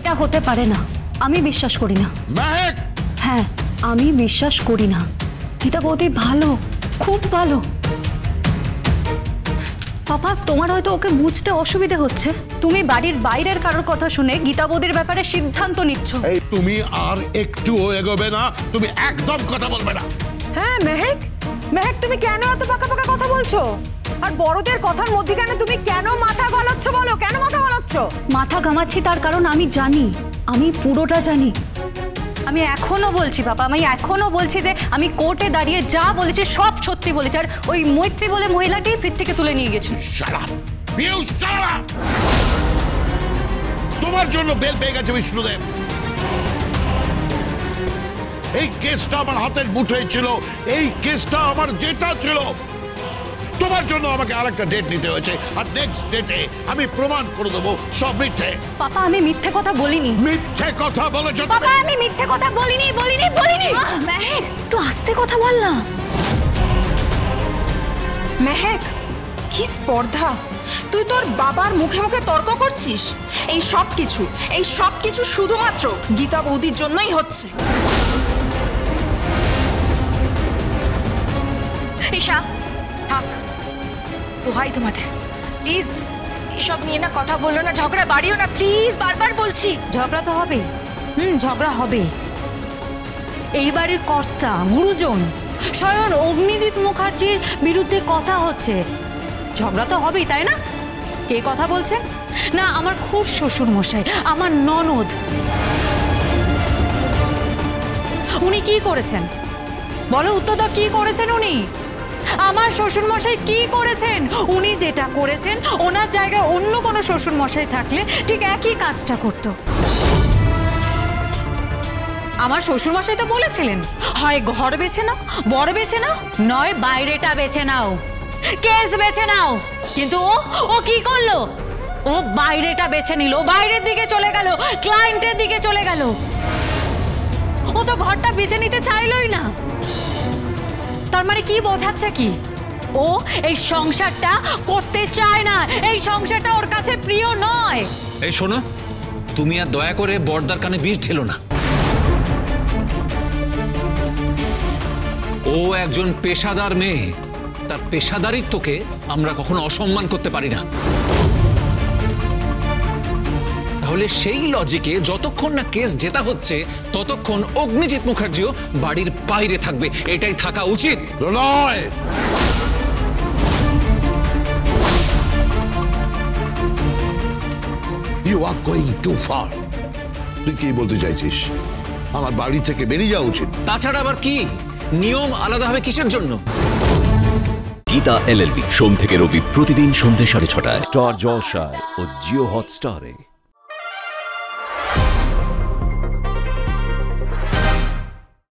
এটা হতে পারে না, আমি বিশ্বাস করি না। মেহেক! হ্যাঁ, আমি বিশ্বাস করি না। গীতা বৌদি ভালো, খুব ভালো। পাপা, তোমার হয়তো ওকে বুঝতে অসুবিধা হচ্ছে। তুমি বাড়ির বাইরের কারোর কথা শুনে গীতা বৌদির ব্যাপারে সিদ্ধান্ত নিচ্ছ। এই তুমি আর একটুও এগোবে না, তুমি একদম কথা বলবে না। হ্যাঁ মেহেক, মেহেক তুমি কেন এত পাকা পাকা কথা বলছো? আর বড়দের কথার মধ্যে কেন তুমি কেন মাথা গলাচ্ছ? বলো কেন মাথা গলাচ্ছ? মাথা ঘামাচ্ছি তার কারণ আমি জানি, আমি পুরোটা জানি। আমি এখনো বলছি বাবা, আমি এখনো বলছি যে আমি কোর্টে দাঁড়িয়ে যা বলেছি সব সত্যি বলেছি। আর ওই মৈত্রী বলে মহিলাটি ফ্রিজ থেকে তুলে নিয়ে গেছে। তোমার জন্য বেল পেয়ে গেছে বিষ্ণুদেব। এই কেসটা আমার হাতের মুঠোয় ছিল, এই কেসটা আমার জেতা ছিল। তোমার জন্য আমাকে আরেকটা ডেট নিতে হয়েছে, আর নেক্সট ডেটে আমি প্রমাণ করে দেবো সব মিথ্যে। পাপা, আমি মিথ্যে কথা বলিনি। মিথ্যে কথা বলেছো পাপা, আমি মিথ্যে কথা বলিনি। মেহেক একটু আস্তে কথা বল না। মেহেক, কি স্পর্ধা! তুই তোর বাবার মুখে মুখে তর্ক করছিস। এই সব কিছু শুধুমাত্র গীতা বৌদির জন্যই হচ্ছে। ঈশা, থাক, দোহাই তোমাদের, প্লিজ এসব নিয়ে না কথা বললো না, ঝগড়া বাড়িও না, প্লিজ, বারবার বলছি। ঝগড়া তো হবে, ঝগড়া হবে। এই বাড়ির কর্তা, গুরুজন, স্বয়ং অগ্নিজিৎ মুখার্জির বিরুদ্ধে কথা হচ্ছে, ঝগড়া তো হবেই, তাই না? কে কথা বলছে? না আমার খুব শ্বশুর মশাই, আমার ননদ। উনি কি করেছেন বলো, উত্তর দাও, কি করেছেন উনি? আমার শ্বশুর মশাই কি করেছেন? উনি যেটা করেছেন, ওনার জায়গায় অন্য কোনো শ্বশুর মশাই থাকলে ঠিক একই কাজটা করতো। আমার শ্বশুর মশাই তো বলেছিলেন, হয় ঘর বেছে নাও, বর বেছে নাও, নয় বাইরেটা বেছে নাও, কেস বেছে নাও। কিন্তু ও কি করলো? ও বাইরেটা বেছে নিল, বাইরের দিকে চলে গেল, ক্লায়েন্টের দিকে চলে গেল। ও তো ঘরটা বেছে নিতে চাইলই না। তার মানে কি বোঝাচ্ছে কি? ও এই সংসারটা করতে চায় না, এই সংসারটা ওর কাছে প্রিয় নয়। এই শোনো, তুমি আর দয়া করে বর্দার কানে বিষ ঢেলো না। ও একজন পেশাদার মেয়ে, তার পেশাদারিত্বকে আমরা কখনো অসম্মান করতে পারি না। তাহলে সেই লজিকে যতক্ষণ না কেস জেতা হচ্ছে ততক্ষণ অগ্নিজিৎ মুখার্জিও বাড়ির বাইরে থাকবে, এটাই থাকা উচিত নয়। You are going too far. তুই কি বলতে চাইছিস? আমার বাড়ি থেকে বেরিয়ে যাওয়া উচিত? তাছাড়া আবার কি নিয়ম আলাদা হবে কিসের জন্য? গীতা LLB সোম থেকে রবি প্রতিদিন সন্ধ্যে 6:30টায় স্টার জলসায় ও জিও হটস্টারে।